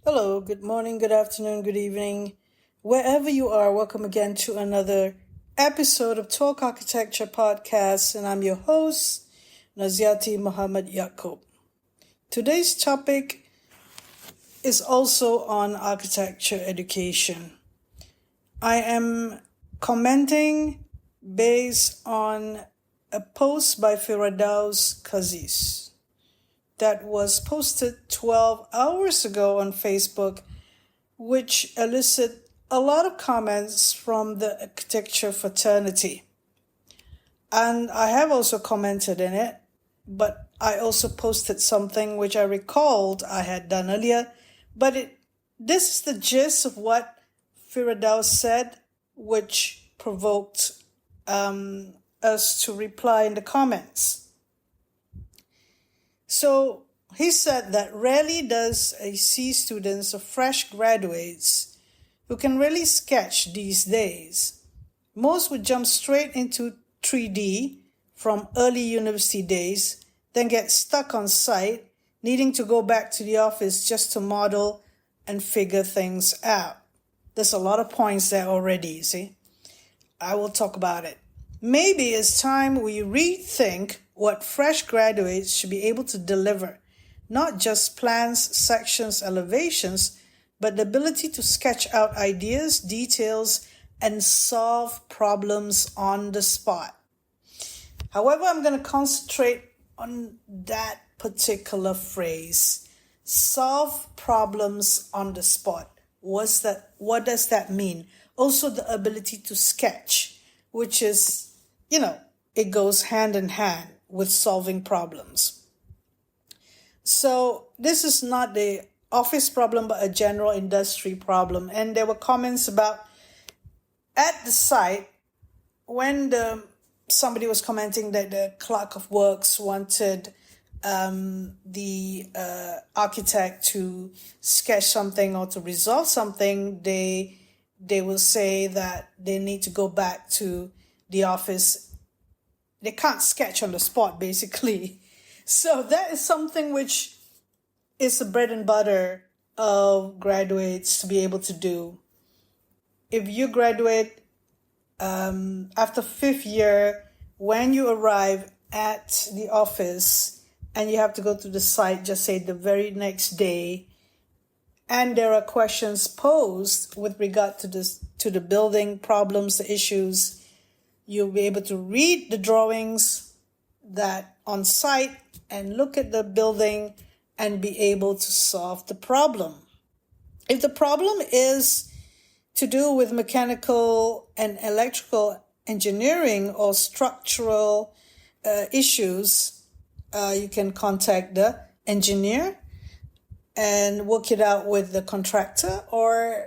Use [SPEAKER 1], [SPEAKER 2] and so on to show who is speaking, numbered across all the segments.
[SPEAKER 1] Hello, good morning, good afternoon, good evening. Wherever you are, welcome again to another episode of Talk Architecture Podcast, and I'm your host, Naziaty Mohd Yaacob. Today's topic is also on architecture education. I am commenting based on a post by Firadaus Khazis that was posted 12 hours ago on Facebook, which elicited a lot of comments from the architecture fraternity. And I have also commented in it, but I also posted something which I recalled I had done earlier. But this is the gist of what Firadaus said, which provoked us to reply in the comments. So he said that rarely does I see students or fresh graduates who can really sketch these days. Most would jump straight into 3D from early university days, then get stuck on site, needing to go back to the office just to model and figure things out. There's a lot of points there already, you see. I will talk about it. Maybe it's time we rethink what fresh graduates should be able to deliver, not just plans, sections, elevations, but the ability to sketch out ideas, details, and solve problems on the spot. However, I'm going to concentrate on that particular phrase, solve problems on the spot. What does that mean? Also, the ability to sketch, which is, it goes hand in hand with solving problems. So this is not the office problem, but a general industry problem. And there were comments about at the site when somebody was commenting that the clerk of works wanted the architect to sketch something or to resolve something, they will say that they need to go back to the office. They can't sketch on the spot, basically. So that is something which is the bread and butter of graduates to be able to do. If you graduate after 5th year, when you arrive at the office and you have to go to the site, just say the very next day, and there are questions posed with regard to the building problems, the issues, you'll be able to read the drawings that on site and look at the building and be able to solve the problem. If the problem is to do with mechanical and electrical engineering or structural issues, you can contact the engineer and work it out with the contractor or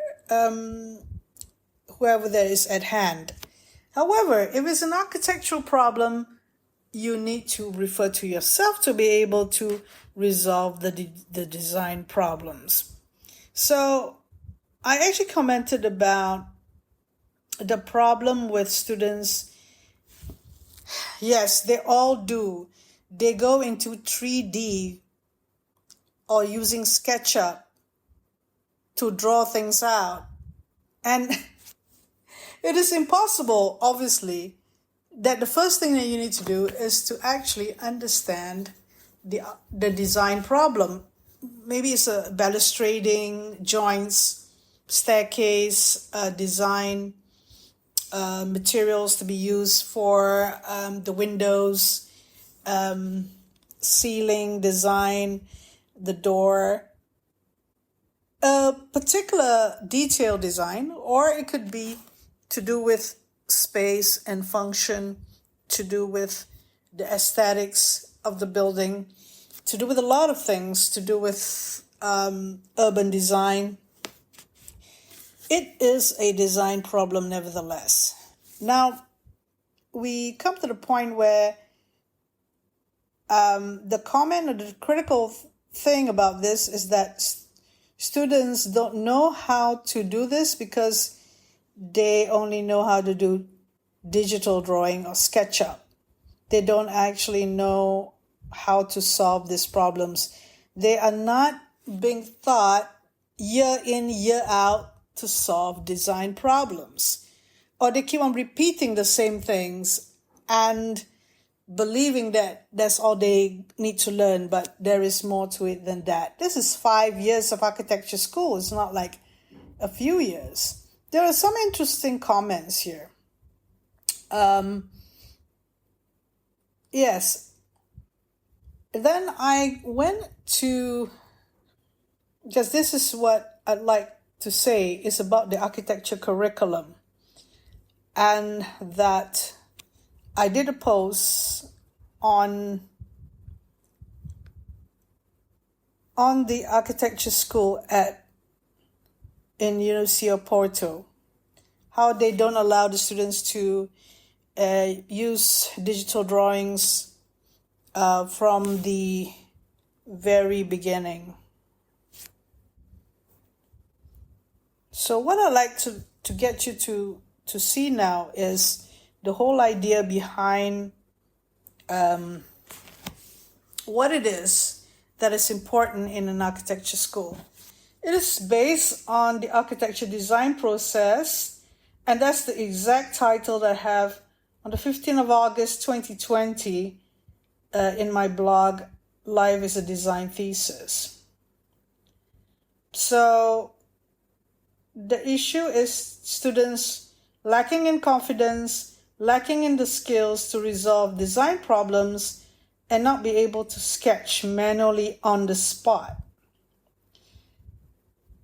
[SPEAKER 1] whoever that is at hand. However, if it's an architectural problem, you need to refer to yourself to be able to resolve the design problems. So I actually commented about the problem with students. Yes, they all do. They go into 3D or using SketchUp to draw things out. And it is impossible, obviously, that the first thing that you need to do is to actually understand the design problem. Maybe it's a balustrading, joints, staircase, design, materials to be used for the windows, ceiling design, the door, a particular detail design, or it could be to do with space and function, to do with the aesthetics of the building, to do with a lot of things, to do with urban design. It is a design problem nevertheless. Now, we come to the point where the comment or the critical thing about this is that students don't know how to do this because they only know how to do digital drawing or SketchUp. They don't actually know how to solve these problems. They are not being taught year in, year out to solve design problems. Or they keep on repeating the same things and believing that that's all they need to learn, but there is more to it than that. This is 5 years of architecture school. It's not like a few years. There are some interesting comments here. Yes. Then I went to, because this is what I'd like to say, is about the architecture curriculum. And that I did a post on the architecture school in University of Porto, how they don't allow the students to use digital drawings from the very beginning. So what I'd like to get you to see now is the whole idea behind what it is that is important in an architecture school. It is based on the architecture design process, and that's the exact title that I have on the 15th of August 2020 in my blog, Life is a Design Thesis. So the issue is students lacking in confidence, lacking in the skills to resolve design problems, and not be able to sketch manually on the spot.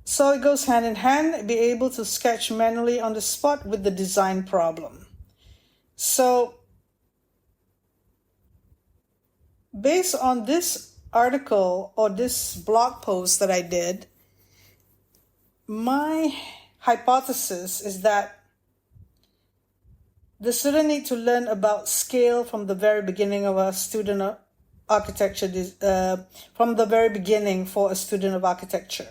[SPEAKER 1] So it goes hand in hand, be able to sketch manually on the spot with the design problem. So based on this article or this blog post that I did, my hypothesis is that the student need to learn about scale from the very beginning of a student of architecture, from the very beginning for a student of architecture.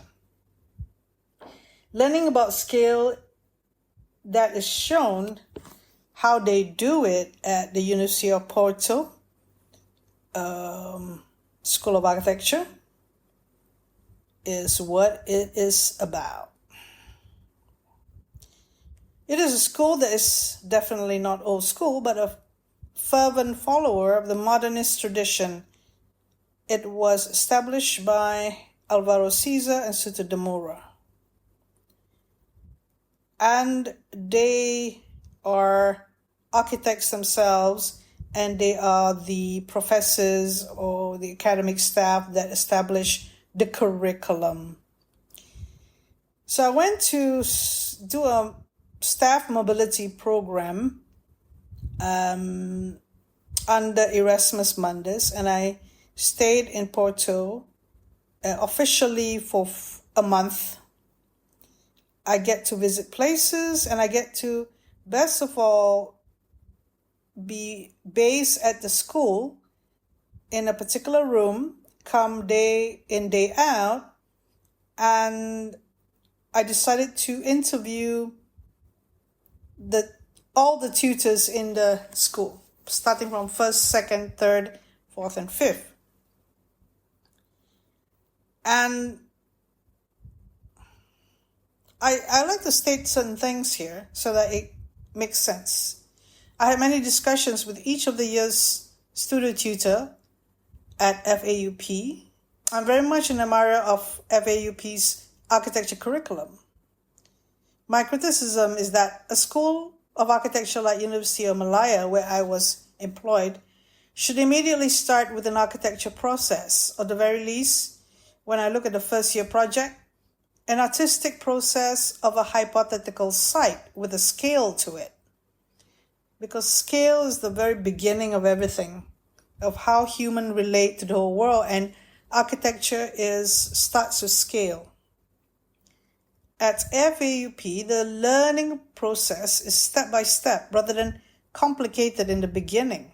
[SPEAKER 1] Learning about scale, that is shown how they do it at the University of Porto School of Architecture, is what it is about. It is a school that is definitely not old school, but a fervent follower of the modernist tradition. It was established by Alvaro Siza and Suter de Moura. And they are architects themselves, and they are the professors or the academic staff that establish the curriculum. So I went to do a staff mobility program under Erasmus Mundus, and I stayed in Porto officially for a month. I get to visit places, and I get to, best of all, be based at the school in a particular room, come day in, day out, and I decided to interview all the tutors in the school, starting from 1st, 2nd, 3rd, 4th, and 5th. And I like to state certain things here so that it makes sense. I had many discussions with each of the year's studio tutor at FAUP. I'm very much an admirer of FAUP's architecture curriculum. My criticism is that a school of architecture like University of Malaya, where I was employed, should immediately start with an architecture process, or at the very least, when I look at the first year project, an artistic process of a hypothetical site with a scale to it. Because scale is the very beginning of everything, of how humans relate to the whole world, and architecture starts with scale. At FAUP, the learning process is step by step rather than complicated in the beginning,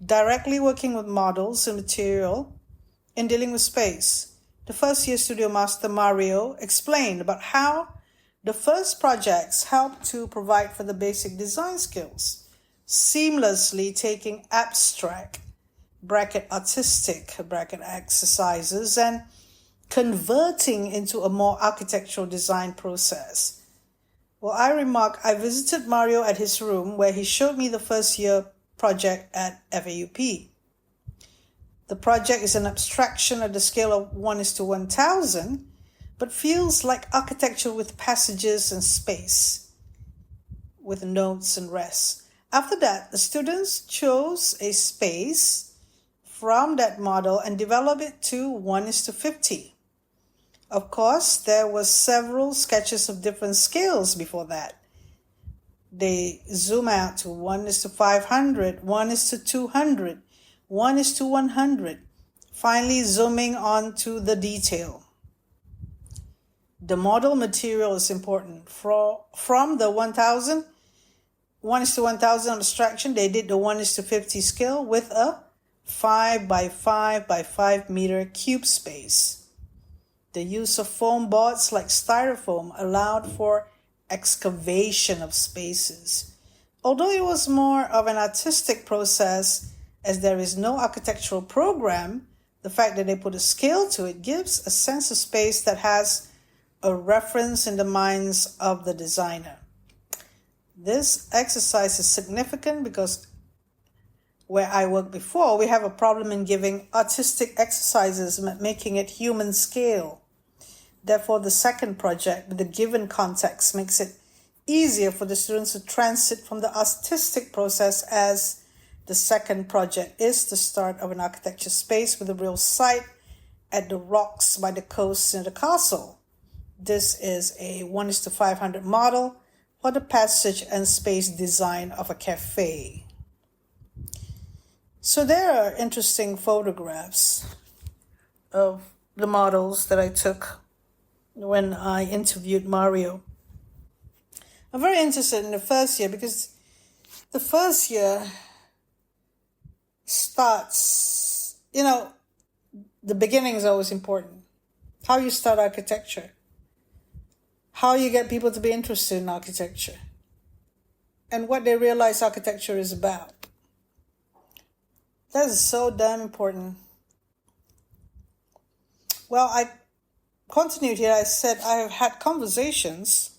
[SPEAKER 1] directly working with models and material and dealing with space. The first year studio master Mario explained about how the first projects help to provide for the basic design skills, seamlessly taking abstract, bracket artistic, bracket exercises, and converting into a more architectural design process? Well, I remark, I visited Mario at his room where he showed me the first year project at FAUP. The project is an abstraction at the scale of 1:1000, but feels like architecture with passages and space, with notes and rests. After that, the students chose a space from that model and developed it to 1:50. Of course, there were several sketches of different scales before that. They zoom out to 1:500, 1:200, 1:100, finally zooming on to the detail. The model material is important. From the 1:1000 abstraction, they did the 1:50 scale with a 5 by 5 by 5 meter cube space. The use of foam boards like styrofoam allowed for excavation of spaces. Although it was more of an artistic process, as there is no architectural program, the fact that they put a scale to it gives a sense of space that has a reference in the minds of the designer. This exercise is significant because where I worked before, we have a problem in giving artistic exercises, making it human scale. Therefore, the second project with the given context makes it easier for the students to transit from the artistic process, as the second project is the start of an architecture space with a real site at the rocks by the coast near the castle. This is a 1:500 model for the passage and space design of a cafe. So there are interesting photographs of the models that I took when I interviewed Mario. I'm very interested in the first year because the first year starts, the beginning is always important. How you start architecture. How you get people to be interested in architecture. And what they realize architecture is about. That is so damn important. Well, I continued here. I said I have had conversations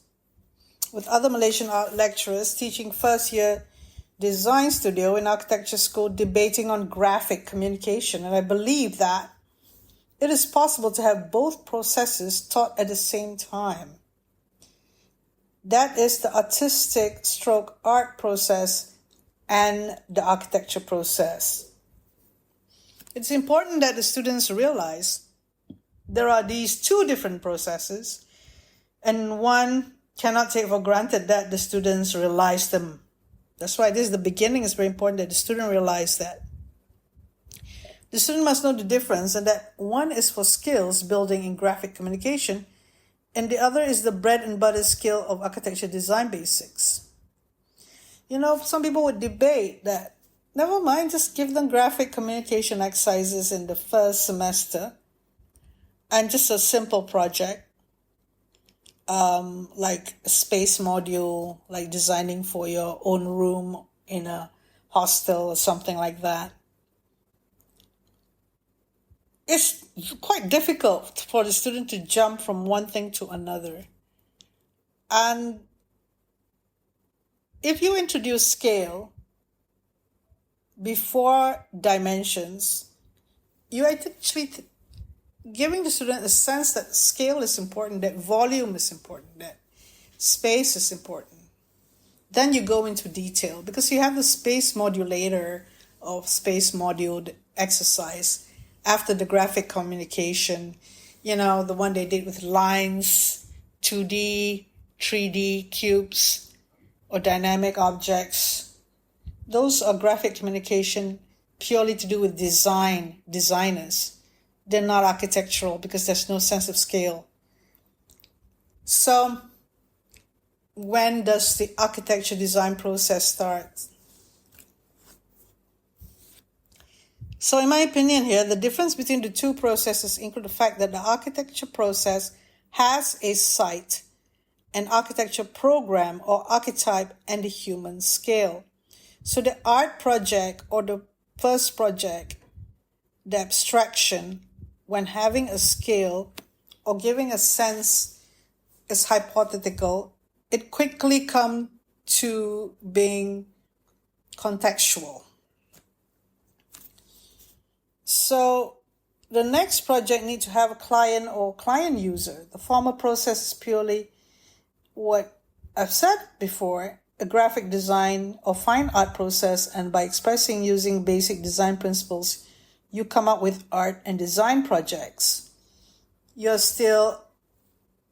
[SPEAKER 1] with other Malaysian art lecturers teaching first year design studio in architecture school, debating on graphic communication. And I believe that it is possible to have both processes taught at the same time. That is the artistic stroke art process and the architecture process. It's important that the students realize there are these two different processes, and one cannot take for granted that the students realize them. That's why the beginning is very important, that the student realize that. The student must know the difference, and that one is for skills building in graphic communication, and the other is the bread and butter skill of architecture design basics. Some people would debate that, never mind, just give them graphic communication exercises in the first semester, and just a simple project, like a space module, like designing for your own room in a hostel or something like that. It's quite difficult for the student to jump from one thing to another. And if you introduce scale before dimensions, you actually giving the student a sense that scale is important, that volume is important, that space is important. Then you go into detail because you have the space modulator of space moduled exercise after the graphic communication, the one they did with lines, 2D, 3D, cubes, or dynamic objects. Those are graphic communication purely to do with designers. They're not architectural because there's no sense of scale. So, when does the architecture design process start? So in my opinion here, the difference between the two processes include the fact that the architecture process has a site, an architecture program or archetype, and a human scale. So the art project or the first project, the abstraction, when having a scale or giving a sense is hypothetical, it quickly comes to being contextual. So the next project needs to have a client or client user. The former process is purely what I've said before, a graphic design or fine art process, and by expressing using basic design principles, you come up with art and design projects. You're still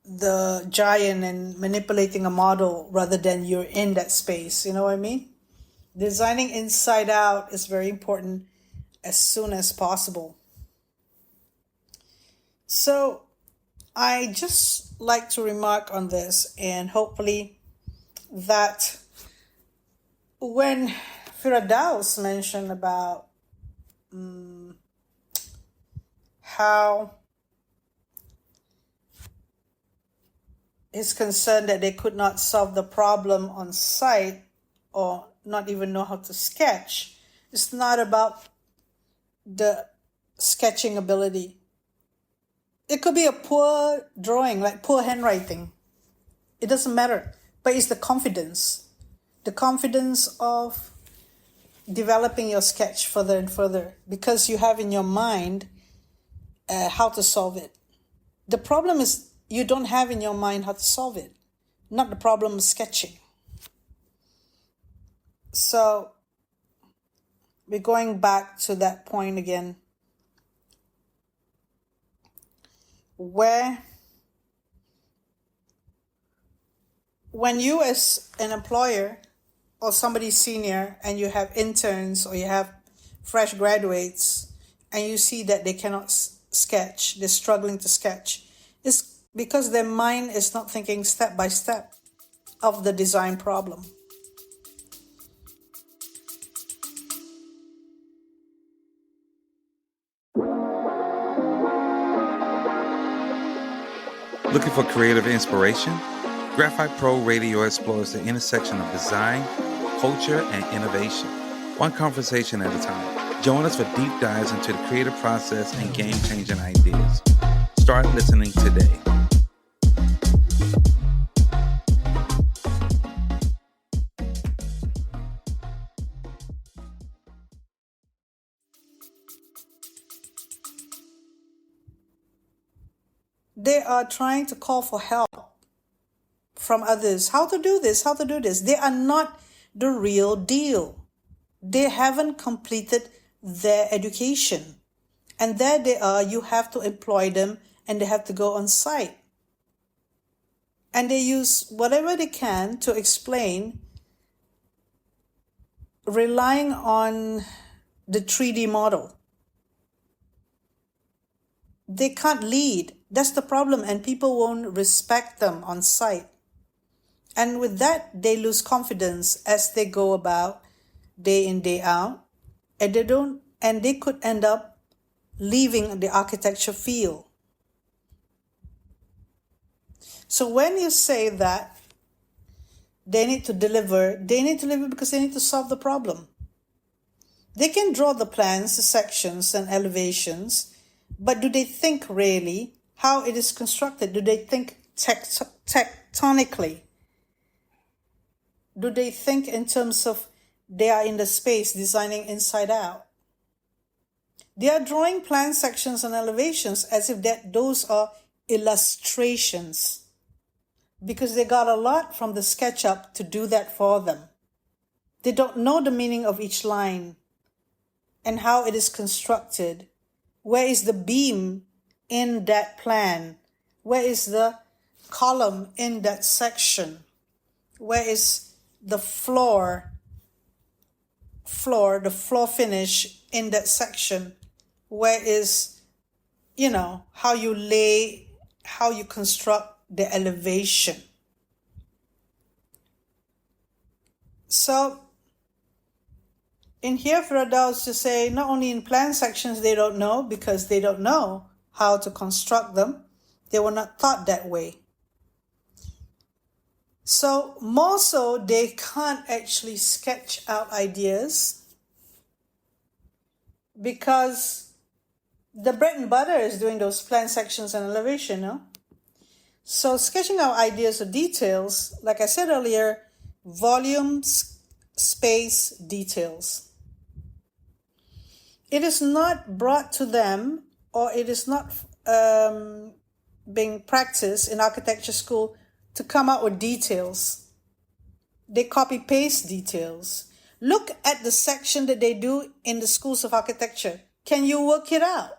[SPEAKER 1] the giant and manipulating a model rather than you're in that space. You know what I mean? Designing inside out is very important as soon as possible. So I just like to remark on this, and hopefully that when Firadaus mentioned about how he's concerned that they could not solve the problem on site or not even know how to sketch, it's not about the sketching ability. It could be a poor drawing, like poor handwriting. It doesn't matter. But it's the confidence of developing your sketch further and further, because you have in your mind how to solve it. The problem is you don't have in your mind how to solve it, not the problem of sketching. So we're going back to that point again, where when you as an employer or somebody senior and you have interns or you have fresh graduates and you see that they cannot sketch, they're struggling to sketch, it's because their mind is not thinking step by step of the design problem.
[SPEAKER 2] Looking for creative inspiration? Graphite Pro Radio explores the intersection of design, culture, and innovation, one conversation at a time. Join us for deep dives into the creative process and game-changing ideas. Start listening today.
[SPEAKER 1] They are trying to call for help from others. How to do this, how to do this. They are not the real deal. They haven't completed their education. And there they are, you have to employ them and they have to go on site. And they use whatever they can to explain, relying on the 3D model. They can't lead. That's the problem, and people won't respect them on site. And with that, they lose confidence as they go about day in, day out, and they could end up leaving the architecture field. So when you say that they need to deliver because they need to solve the problem. They can draw the plans, the sections and elevations, but do they think really how it is constructed? Do they think tectonically? Do they think in terms of they are in the space designing inside out? They are drawing plan sections and elevations as if those are illustrations, because they got a lot from the SketchUp to do that for them. They don't know the meaning of each line and how it is constructed. Where is the beam in that plan? Where is the column in that section? Where is the floor finish in that section? Where is, how you construct the elevation? So in here, Firadaus to say not only in plan sections they don't know, because they don't know how to construct them. They were not taught that way. So more so, they can't actually sketch out ideas because the bread and butter is doing those plan sections and elevation, no? So sketching out ideas or details, like I said earlier, volumes, space, details. It is not brought to them, or it is not being practiced in architecture school to come out with details. They copy paste details. Look at the section that they do in the schools of architecture. Can you work it out?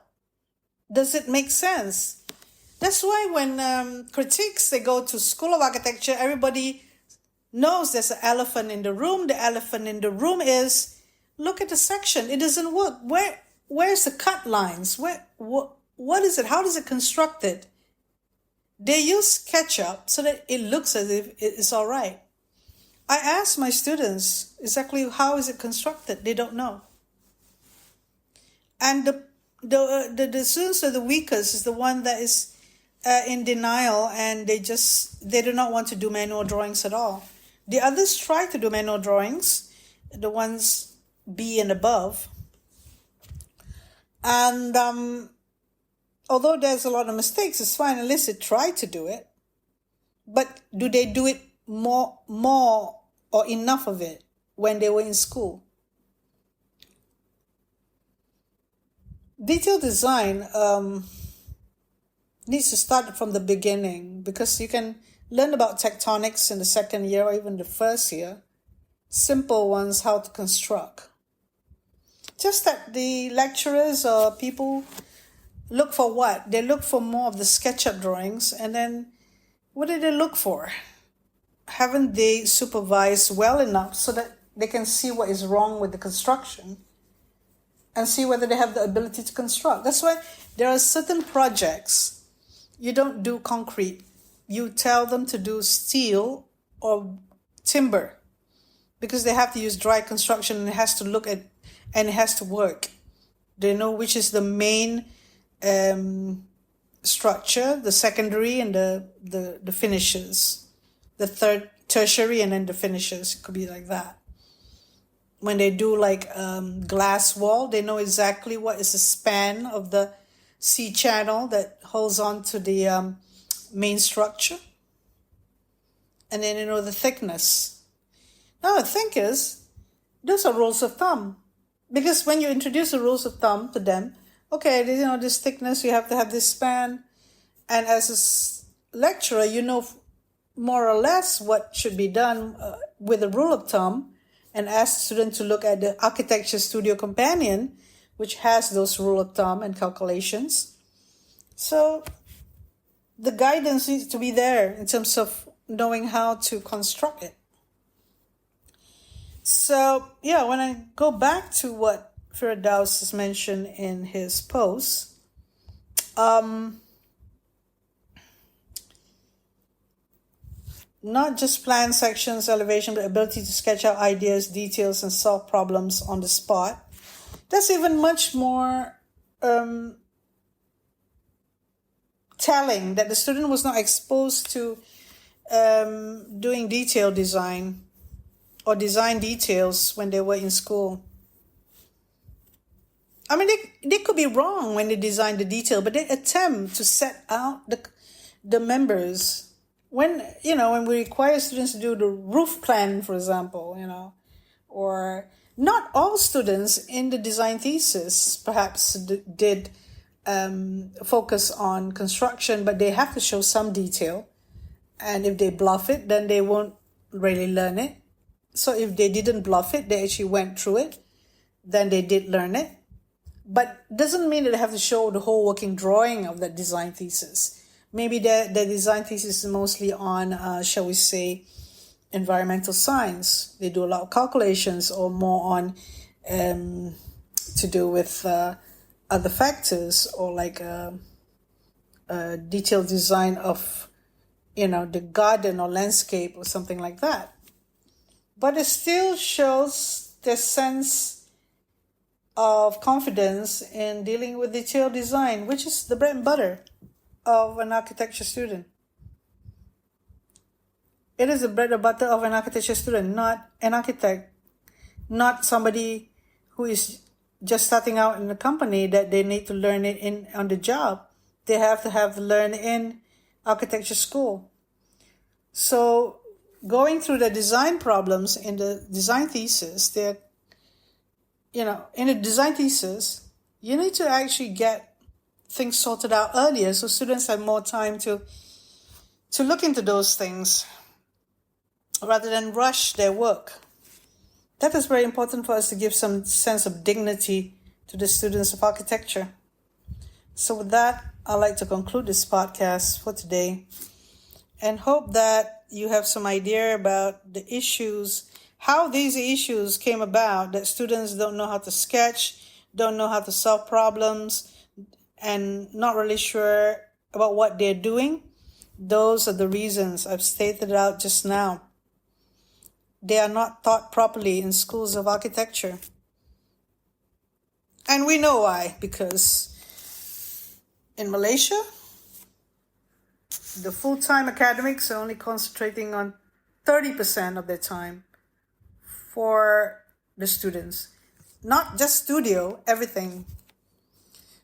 [SPEAKER 1] Does it make sense? That's why when critiques, they go to School of Architecture, everybody knows there's an elephant in the room. The elephant in the room is, look at the section. It doesn't work. Where's the cut lines? What is it? How does it construct it? They use SketchUp so that it looks as if it's all right. I ask my students exactly how is it constructed. They don't know. And the students are the weakest, is the one that is in denial, and they do not want to do manual drawings at all. The others try to do manual drawings, the ones B and above. And although there's a lot of mistakes, it's fine, at least they try to do it. But do they do it more or enough of it when they were in school? Detailed design needs to start from the beginning, because you can learn about tectonics in the second year or even the first year. Simple ones, how to construct. Just that the lecturers or people look for what? They look for more of the SketchUp drawings, and then what do they look for? Haven't they supervised well enough so that they can see what is wrong with the construction and see whether they have the ability to construct? That's why there are certain projects you don't do concrete. You tell them to do steel or timber, because they have to use dry construction, and it has to look at, and it has to work. They know which is the main structure, the secondary, and the finishes, the third tertiary, and then the finishes. It could be like that. When they do like glass wall, they know exactly what is the span of the C channel that holds on to the main structure. And then they know the thickness. Now the thing is, those are rules of thumb. Because when you introduce the rules of thumb to them, okay, this thickness, you have to have this span. And as a lecturer, you know more or less what should be done with a rule of thumb, and ask the student to look at the Architecture Studio Companion, which has those rule of thumb and calculations. So the guidance needs to be there in terms of knowing how to construct it. So, yeah, when I go back to what Firadaus has mentioned in his post, not just plan sections, elevation, but ability to sketch out ideas, details, and solve problems on the spot. That's even much more telling, that the student was not exposed to doing detail design or design details when they were in school. I mean, they could be wrong when they design the detail, but they attempt to set out the members. When we require students to do the roof plan, for example, or not all students in the design thesis perhaps did focus on construction, but they have to show some detail. And if they bluff it, then they won't really learn it. So if they didn't bluff it, they actually went through it, then they did learn it. But doesn't mean that they have to show the whole working drawing of that design thesis. Maybe the design thesis is mostly on, shall we say, environmental science. They do a lot of calculations, or more on to do with other factors, or like detailed design of, the garden or landscape or something like that. But it still shows their sense of confidence in dealing with detailed design, which is the bread and butter of an architecture student. It is the bread and butter of an architecture student, not an architect, not somebody who is just starting out in the company that they need to learn it on the job. They have to learn in architecture school. So going through the design problems in the design thesis, in the design thesis, you need to actually get things sorted out earlier so students have more time to look into those things rather than rush their work. That is very important for us to give some sense of dignity to the students of architecture. So with that, I'd like to conclude this podcast for today and hope that you have some idea about the issues, how these issues came about, that students don't know how to sketch, don't know how to solve problems, and not really sure about what they're doing. Those are the reasons I've stated out just now. They are not taught properly in schools of architecture. And we know why, because in Malaysia, the full-time academics are only concentrating on 30% of their time for the students. Not just studio, everything.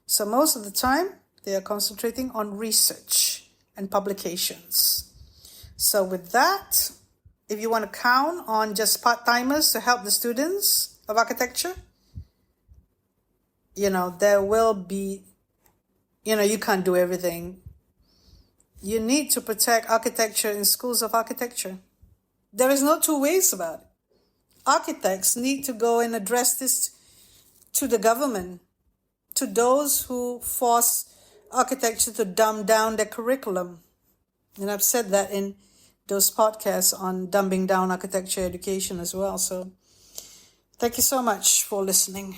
[SPEAKER 1] So most of the time, they are concentrating on research and publications. So with that, if you want to count on just part-timers to help the students of architecture, there will be, you can't do everything. You need to protect architecture in schools of architecture. There is no two ways about it. Architects need to go and address this to the government, to those who force architecture to dumb down their curriculum. And I've said that in those podcasts on dumbing down architecture education as well. So thank you so much for listening.